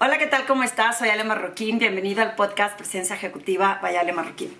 Hola, ¿qué tal? ¿Cómo estás? Soy Ale Marroquín. Bienvenido al podcast Presencia Ejecutiva by Ale Marroquín.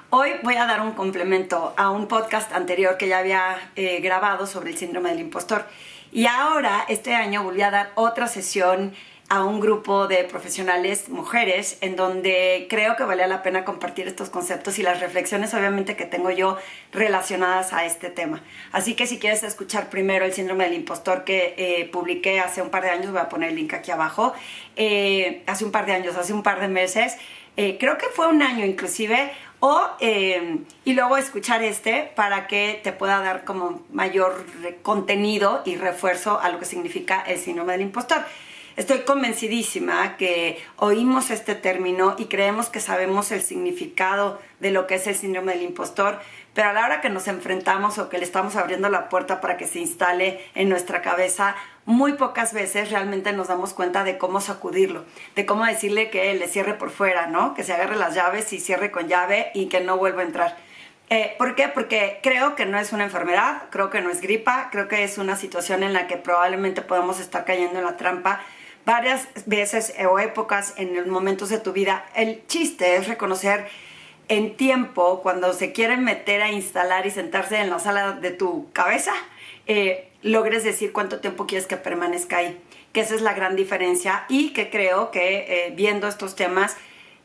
Hoy voy a dar un complemento a un podcast anterior que ya había grabado sobre el síndrome del impostor. Y ahora, este año, volví a dar otra sesión a un grupo de profesionales, mujeres, en donde creo que valía la pena compartir estos conceptos y las reflexiones, obviamente, que tengo yo relacionadas a este tema. Así que si quieres escuchar primero el síndrome del impostor que publiqué hace un par de años, voy a poner el link aquí abajo, hace un par de meses, creo que fue un año inclusive, y luego escuchar este para que te pueda dar como mayor contenido y refuerzo a lo que significa el síndrome del impostor. Estoy convencidísima que oímos este término y creemos que sabemos el significado de lo que es el síndrome del impostor, pero a la hora que nos enfrentamos o que le estamos abriendo la puerta para que se instale en nuestra cabeza, muy pocas veces realmente nos damos cuenta de cómo sacudirlo, de cómo decirle que le cierre por fuera, ¿no? Que se agarre las llaves y cierre con llave y que no vuelva a entrar. ¿Por qué? Porque creo que no es una enfermedad, creo que no es gripa, creo que es una situación en la que probablemente podemos estar cayendo en la trampa varias veces o épocas en los momentos de tu vida. El chiste es reconocer en tiempo, cuando se quieren meter a instalar y sentarse en la sala de tu cabeza, logres decir cuánto tiempo quieres que permanezca ahí, que esa es la gran diferencia y que creo que viendo estos temas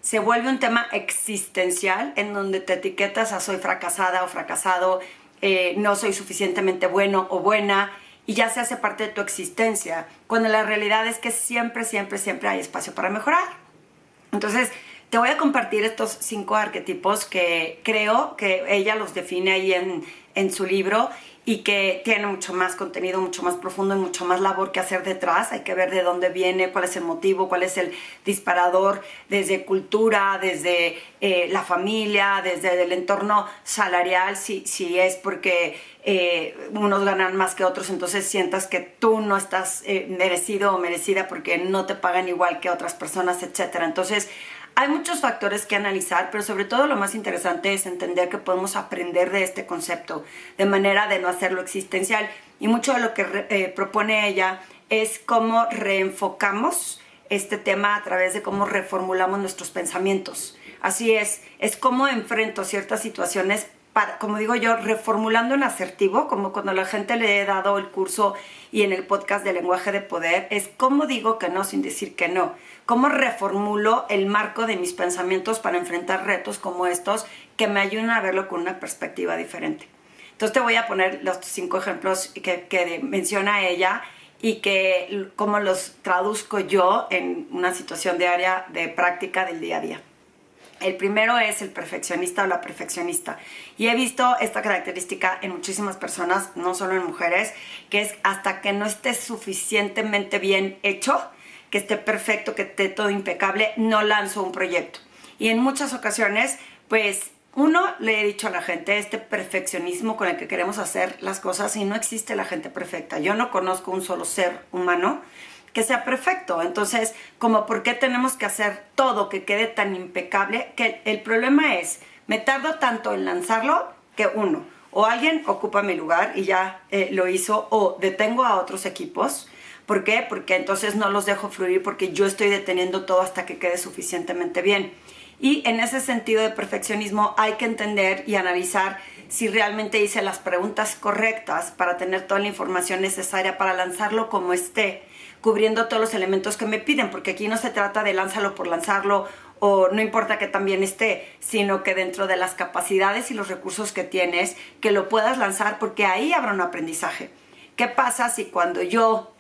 se vuelve un tema existencial en donde te etiquetas a soy fracasada o fracasado, no soy suficientemente bueno o buena, y ya se hace parte de tu existencia, cuando la realidad es que siempre, siempre, siempre hay espacio para mejorar. Entonces, te voy a compartir estos 5 arquetipos que creo que ella los define ahí en su libro y que tiene mucho más contenido, mucho más profundo y mucho más labor que hacer detrás. Hay que ver de dónde viene, cuál es el motivo, cuál es el disparador, desde cultura, desde la familia, desde el entorno salarial, si es porque unos ganan más que otros, entonces sientas que tú no estás merecido o merecida porque no te pagan igual que otras personas, etc. Entonces, hay muchos factores que analizar, pero sobre todo lo más interesante es entender que podemos aprender de este concepto, de manera de no hacerlo existencial. Y mucho de lo que propone ella es cómo reenfocamos este tema a través de cómo reformulamos nuestros pensamientos. Así es cómo enfrento ciertas situaciones, como digo yo, reformulando en asertivo, como cuando la gente le he dado el curso y en el podcast de lenguaje de poder, es cómo digo que no sin decir que no, cómo reformulo el marco de mis pensamientos para enfrentar retos como estos que me ayudan a verlo con una perspectiva diferente. Entonces te voy a poner los 5 ejemplos que menciona ella y que cómo los traduzco yo en una situación diaria de práctica del día a día. El primero es el perfeccionista o la perfeccionista. Y he visto esta característica en muchísimas personas, no solo en mujeres, que es hasta que no esté suficientemente bien hecho, que esté perfecto, que esté todo impecable, no lanzo un proyecto. Y en muchas ocasiones, pues, le he dicho a la gente, este perfeccionismo con el que queremos hacer las cosas, y no existe la gente perfecta. Yo no conozco un solo ser humano que sea perfecto. Entonces, como por qué tenemos que hacer todo que quede tan impecable, que el problema es, me tardo tanto en lanzarlo que o alguien ocupa mi lugar y ya lo hizo, o detengo a otros equipos. ¿Por qué? Porque entonces no los dejo fluir porque yo estoy deteniendo todo hasta que quede suficientemente bien. Y en ese sentido de perfeccionismo hay que entender y analizar si realmente hice las preguntas correctas para tener toda la información necesaria para lanzarlo como esté, cubriendo todos los elementos que me piden, porque aquí no se trata de lánzalo por lanzarlo o no importa que también esté, sino que dentro de las capacidades y los recursos que tienes, que lo puedas lanzar porque ahí habrá un aprendizaje. ¿Qué pasa si cuando yo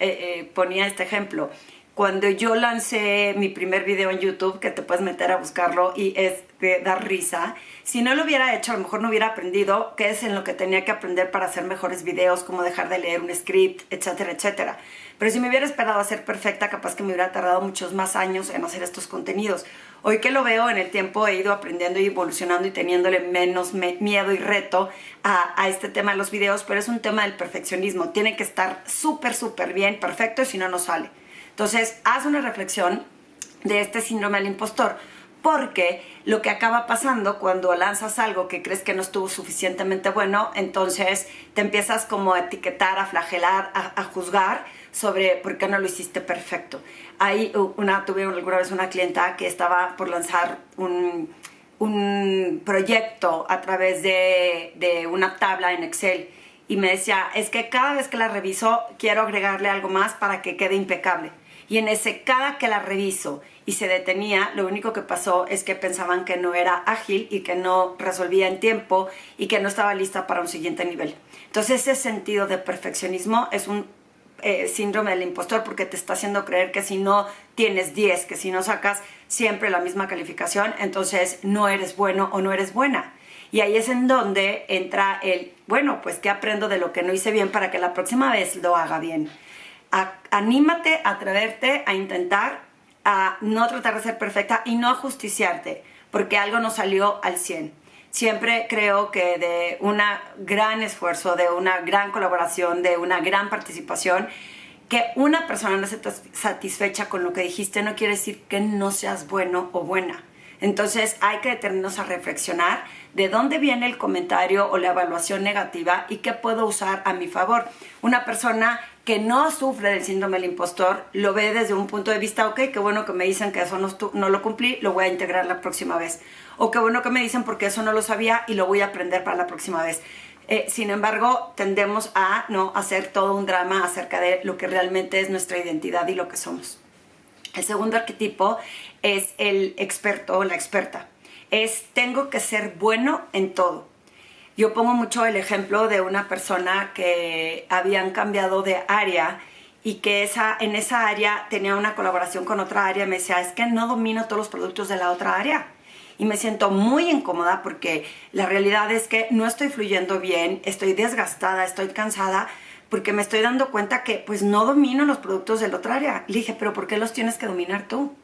ponía este ejemplo, cuando yo lancé mi primer video en YouTube, que te puedes meter a buscarlo y es de dar risa, si no lo hubiera hecho, a lo mejor no hubiera aprendido qué es en lo que tenía que aprender para hacer mejores videos, cómo dejar de leer un script, etcétera, etcétera. Pero si me hubiera esperado a ser perfecta, capaz que me hubiera tardado muchos más años en hacer estos contenidos. Hoy que lo veo en el tiempo, he ido aprendiendo y evolucionando y teniéndole menos miedo y reto a este tema de los videos, pero es un tema del perfeccionismo. Tiene que estar súper, súper bien, perfecto, si no, no sale. Entonces, haz una reflexión de este síndrome del impostor, porque lo que acaba pasando cuando lanzas algo que crees que no estuvo suficientemente bueno, entonces te empiezas como a etiquetar, a flagelar, a juzgar sobre por qué no lo hiciste perfecto. Tuve alguna vez una clienta que estaba por lanzar un proyecto a través de una tabla en Excel y me decía, es que cada vez que la reviso quiero agregarle algo más para que quede impecable. Y en cada que la reviso y se detenía, lo único que pasó es que pensaban que no era ágil y que no resolvía en tiempo y que no estaba lista para un siguiente nivel. Entonces ese sentido de perfeccionismo es un síndrome del impostor, porque te está haciendo creer que si no tienes 10, que si no sacas siempre la misma calificación, entonces no eres bueno o no eres buena. Y ahí es en donde entra bueno, pues ¿qué aprendo de lo que no hice bien para que la próxima vez lo haga bien? Anímate a atreverte a intentar, a no tratar de ser perfecta y no ajusticiarte, porque algo no salió al 100. Siempre creo que de un gran esfuerzo, de una gran colaboración, de una gran participación, que una persona no esté satisfecha con lo que dijiste no quiere decir que no seas bueno o buena. Entonces hay que detenernos a reflexionar de dónde viene el comentario o la evaluación negativa y qué puedo usar a mi favor. Una persona que no sufre del síndrome del impostor lo ve desde un punto de vista, ok, qué bueno que me dicen que eso no lo cumplí, lo voy a integrar la próxima vez. O qué bueno que me dicen porque eso no lo sabía y lo voy a aprender para la próxima vez. Sin embargo, tendemos a no hacer todo un drama acerca de lo que realmente es nuestra identidad y lo que somos. El segundo arquetipo es el experto o la experta. Tengo que ser bueno en todo. Yo pongo mucho el ejemplo de una persona que habían cambiado de área y que en esa área tenía una colaboración con otra área. Me decía, es que no domino todos los productos de la otra área. Y me siento muy incómoda porque la realidad es que no estoy fluyendo bien, estoy desgastada, estoy cansada, porque me estoy dando cuenta que pues no domino los productos de la otra área. Le dije, ¿pero por qué los tienes que dominar tú?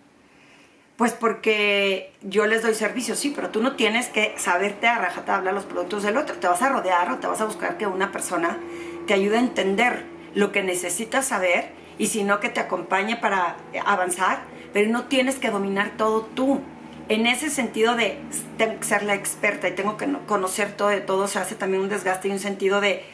Pues porque yo les doy servicio, sí, pero tú no tienes que saberte a rajatabla los productos del otro. Te vas a rodear o te vas a buscar que una persona te ayude a entender lo que necesitas saber y si no, que te acompañe para avanzar, pero no tienes que dominar todo tú. En ese sentido de tengo que ser la experta y tengo que conocer todo de todo, se hace también un desgaste y un sentido de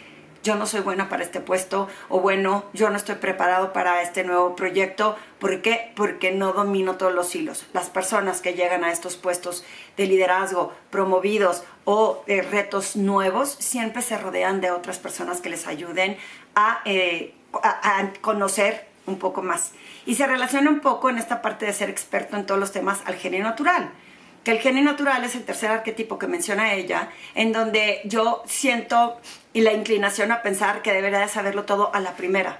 yo no soy buena para este puesto, o bueno, yo no estoy preparado para este nuevo proyecto. ¿Por qué? Porque no domino todos los hilos. Las personas que llegan a estos puestos de liderazgo, promovidos o retos nuevos, siempre se rodean de otras personas que les ayuden a conocer un poco más. Y se relaciona un poco en esta parte de ser experto en todos los temas al genio natural. Que el genio natural es el tercer arquetipo que menciona ella, en donde yo siento la inclinación a pensar que debería de saberlo todo a la primera.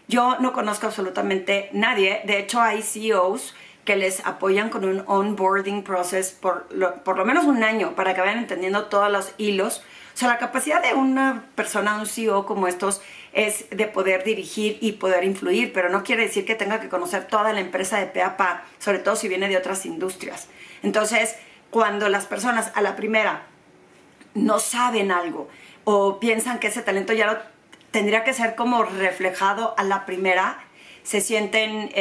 Yo no conozco absolutamente nadie, de hecho hay CEOs que les apoyan con un onboarding process por lo menos un año para que vayan entendiendo todos los hilos. O sea, la capacidad de una persona, un CEO como estos, es de poder dirigir y poder influir, pero no quiere decir que tenga que conocer toda la empresa de pe a pa, sobre todo si viene de otras industrias. Entonces, cuando las personas a la primera no saben algo o piensan que ese talento ya lo tendría que ser como reflejado a la primera, se sienten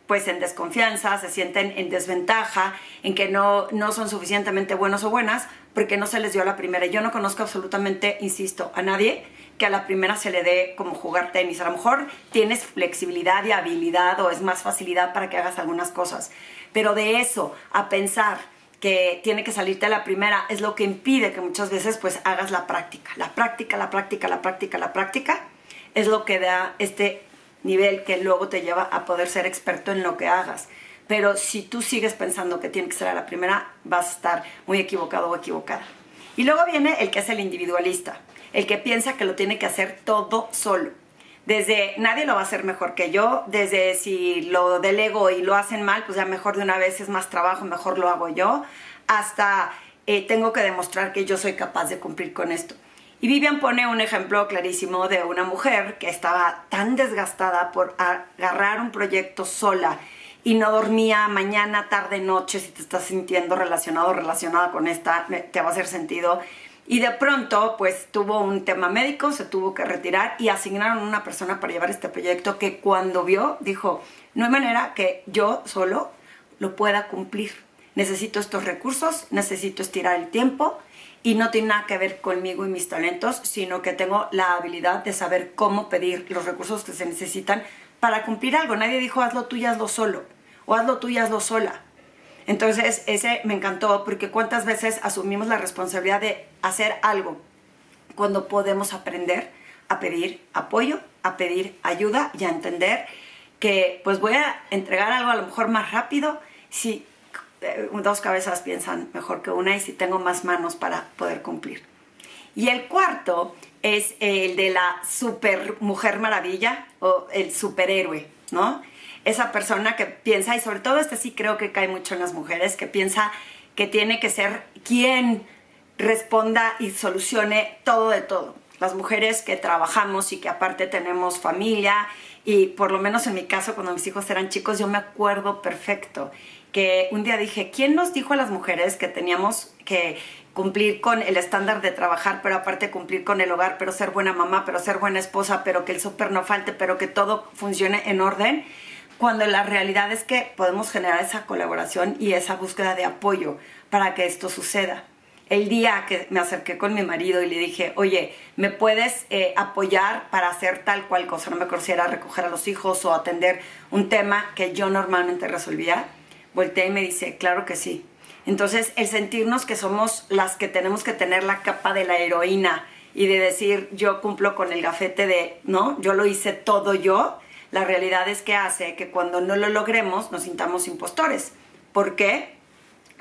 pues en desconfianza, se sienten en desventaja, en que no son suficientemente buenos o buenas porque no se les dio a la primera. Yo no conozco absolutamente, insisto, a nadie que a la primera se le dé como jugar tenis. A lo mejor tienes flexibilidad y habilidad o es más facilidad para que hagas algunas cosas, pero de eso a pensar que tiene que salirte a la primera es lo que impide que muchas veces pues hagas la práctica. La práctica es lo que da este nivel que luego te lleva a poder ser experto en lo que hagas. Pero si tú sigues pensando que tiene que ser a la primera, vas a estar muy equivocado o equivocada. Y luego viene el que es el individualista, el que piensa que lo tiene que hacer todo solo. Desde nadie lo va a hacer mejor que yo, desde si lo delego y lo hacen mal, pues ya mejor de una vez es más trabajo, mejor lo hago yo, hasta tengo que demostrar que yo soy capaz de cumplir con esto. Y Vivian pone un ejemplo clarísimo de una mujer que estaba tan desgastada por agarrar un proyecto sola y no dormía mañana, tarde, noche. Si te estás sintiendo relacionado o relacionada con esta, te va a hacer sentido. Y de pronto, pues tuvo un tema médico, se tuvo que retirar y asignaron una persona para llevar este proyecto que cuando vio, dijo, no hay manera que yo solo lo pueda cumplir. necesito estos recursos, necesito estirar el tiempo y no tiene nada que ver conmigo y mis talentos, sino que tengo la habilidad de saber cómo pedir los recursos que se necesitan para cumplir algo. Nadie dijo hazlo tú y hazlo solo o hazlo tú y hazlo sola. Entonces ese me encantó porque cuántas veces asumimos la responsabilidad de hacer algo cuando podemos aprender a pedir apoyo, a pedir ayuda y a entender que pues voy a entregar algo a lo mejor más rápido si dos cabezas piensan mejor que una y si tengo más manos para poder cumplir. Y el cuarto es el de la super mujer maravilla o el superhéroe, ¿no? Esa persona que piensa, y sobre todo este sí creo que cae mucho en las mujeres, que piensa que tiene que ser quien responda y solucione todo de todo. Las mujeres que trabajamos y que aparte tenemos familia, y por lo menos en mi caso cuando mis hijos eran chicos yo me acuerdo perfecto que un día dije, ¿quién nos dijo a las mujeres que teníamos que cumplir con el estándar de trabajar, pero aparte cumplir con el hogar, pero ser buena mamá, pero ser buena esposa, pero que el súper no falte, pero que todo funcione en orden? Cuando la realidad es que podemos generar esa colaboración y esa búsqueda de apoyo para que esto suceda. El día que me acerqué con mi marido y le dije, oye, ¿me puedes apoyar para hacer tal cual cosa? No me acuerdo si era recoger a los hijos o atender un tema que yo normalmente resolvía. Volteé y me dice, claro que sí. Entonces, el sentirnos que somos las que tenemos que tener la capa de la heroína y de decir, yo cumplo con el gafete de, ¿no? Yo lo hice todo yo. La realidad es que hace que cuando no lo logremos nos sintamos impostores. ¿Por qué?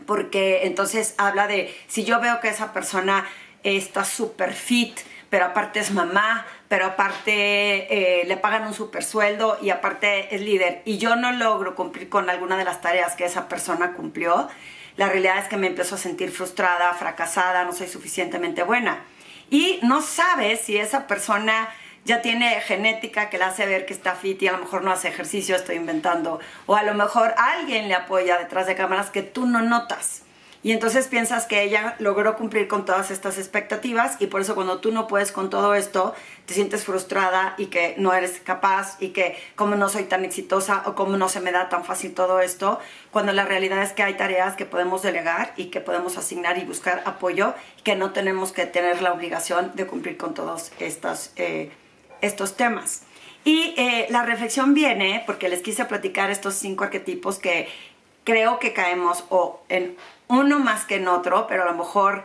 Porque entonces habla de, si yo veo que esa persona está súper fit, pero aparte es mamá, pero aparte le pagan un súper sueldo y aparte es líder, y yo no logro cumplir con alguna de las tareas que esa persona cumplió, la realidad es que me empiezo a sentir frustrada, fracasada, no soy suficientemente buena. Y no sabes si esa persona ya tiene genética que la hace ver que está fit y a lo mejor no hace ejercicio, estoy inventando, o a lo mejor alguien le apoya detrás de cámaras que tú no notas. Y entonces piensas que ella logró cumplir con todas estas expectativas y por eso cuando tú no puedes con todo esto, te sientes frustrada y que no eres capaz y que como no soy tan exitosa o como no se me da tan fácil todo esto, cuando la realidad es que hay tareas que podemos delegar y que podemos asignar y buscar apoyo y que no tenemos que tener la obligación de cumplir con todos estos temas. Y la reflexión viene porque les quise platicar estos 5 arquetipos que creo que caemos o en uno más que en otro, pero a lo mejor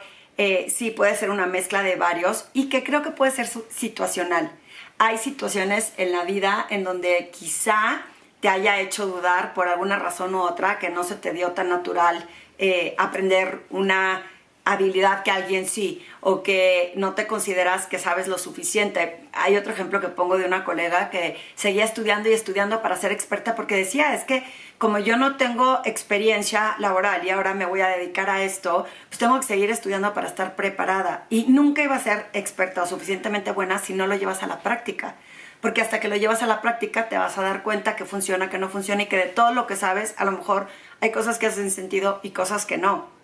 sí puede ser una mezcla de varios y que creo que puede ser situacional. Hay situaciones en la vida en donde quizá te haya hecho dudar por alguna razón u otra, que no se te dio tan natural aprender una habilidad que alguien sí, o que no te consideras que sabes lo suficiente. Hay otro ejemplo que pongo de una colega que seguía estudiando y estudiando para ser experta porque decía, es que como yo no tengo experiencia laboral y ahora me voy a dedicar a esto, pues tengo que seguir estudiando para estar preparada. Y nunca iba a ser experta o suficientemente buena si no lo llevas a la práctica. Porque hasta que lo llevas a la práctica te vas a dar cuenta que funciona, que no funciona y que de todo lo que sabes, a lo mejor hay cosas que hacen sentido y cosas que no.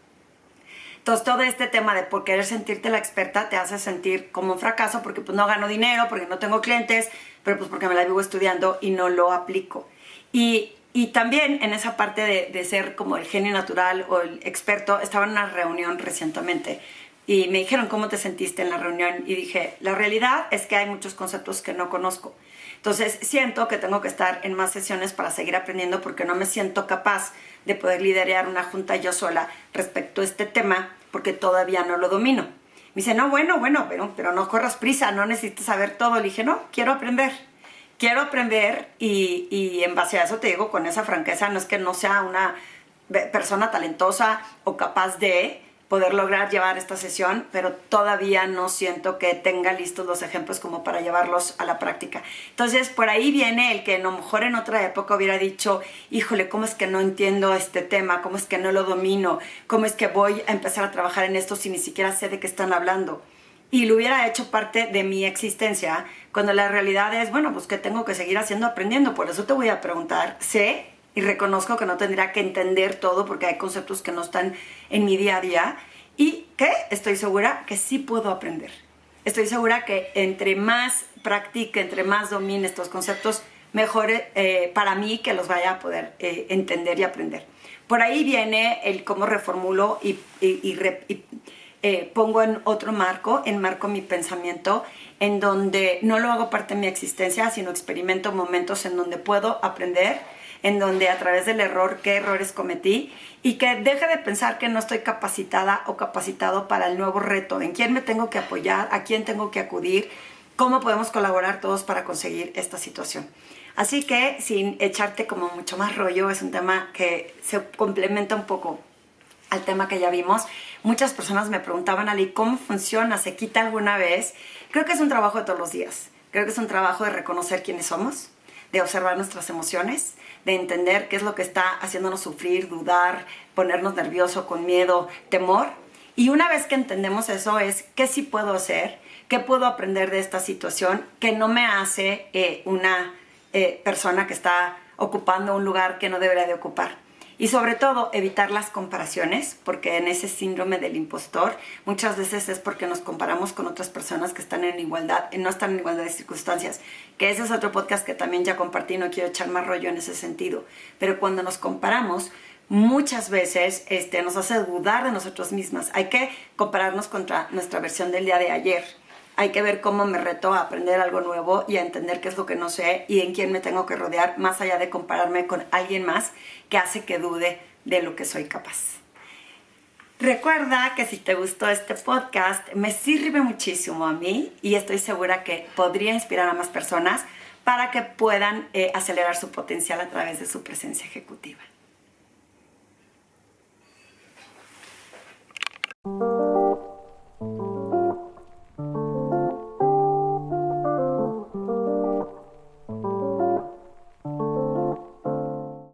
Entonces, todo este tema de por querer sentirte la experta te hace sentir como un fracaso porque pues no gano dinero, porque no tengo clientes, pero pues porque me la vivo estudiando y no lo aplico. Y también en esa parte de ser como el genio natural o el experto, estaba en una reunión recientemente y me dijeron, ¿cómo te sentiste en la reunión? Y dije, la realidad es que hay muchos conceptos que no conozco. Entonces, siento que tengo que estar en más sesiones para seguir aprendiendo porque no me siento capaz de poder liderar una junta yo sola respecto a este tema porque todavía no lo domino. Me dice, no, bueno, pero no corras prisa, no necesitas saber todo. Le dije, no, quiero aprender y en base a eso te digo con esa franqueza, no es que no sea una persona talentosa o capaz de poder lograr llevar esta sesión, pero todavía no siento que tenga listos los ejemplos como para llevarlos a la práctica. Entonces, por ahí viene el que a lo mejor en otra época hubiera dicho, híjole, ¿cómo es que no entiendo este tema? ¿Cómo es que no lo domino? ¿Cómo es que voy a empezar a trabajar en esto si ni siquiera sé de qué están hablando? Y lo hubiera hecho parte de mi existencia, cuando la realidad es, bueno, pues que tengo que seguir haciendo, aprendiendo. Por eso te voy a preguntar, sé y reconozco que no tendría que entender todo porque hay conceptos que no están en mi día a día y que estoy segura que sí puedo aprender. Estoy segura que entre más practique, entre más domine estos conceptos, mejor para mí que los vaya a poder entender y aprender. Por ahí viene el cómo reformulo y pongo en otro marco, enmarco mi pensamiento, en donde no lo hago parte de mi existencia, sino experimento momentos en donde puedo aprender, en donde a través del error, qué errores cometí, y que deje de pensar que no estoy capacitada o capacitado para el nuevo reto, en quién me tengo que apoyar, a quién tengo que acudir, cómo podemos colaborar todos para conseguir esta situación. Así que, sin echarte como mucho más rollo, es un tema que se complementa un poco al tema que ya vimos. Muchas personas me preguntaban, Ali, ¿cómo funciona? ¿Se quita alguna vez? Creo que es un trabajo de todos los días. Creo que es un trabajo de reconocer quiénes somos, de observar nuestras emociones, de entender qué es lo que está haciéndonos sufrir, dudar, ponernos nervioso, con miedo, temor. Y una vez que entendemos eso es qué sí puedo hacer, qué puedo aprender de esta situación que no me hace una persona que está ocupando un lugar que no debería de ocupar. Y sobre todo, evitar las comparaciones, porque en ese síndrome del impostor muchas veces es porque nos comparamos con otras personas que están en igualdad, no están en igualdad de circunstancias, que ese es otro podcast que también ya compartí, no quiero echar más rollo en ese sentido. Pero cuando nos comparamos, muchas veces nos hace dudar de nosotros mismas. Hay que compararnos contra nuestra versión del día de ayer. Hay que ver cómo me reto a aprender algo nuevo y a entender qué es lo que no sé y en quién me tengo que rodear, más allá de compararme con alguien más que hace que dude de lo que soy capaz. Recuerda que si te gustó este podcast, me sirve muchísimo a mí y estoy segura que podría inspirar a más personas para que puedan acelerar su potencial a través de su presencia ejecutiva.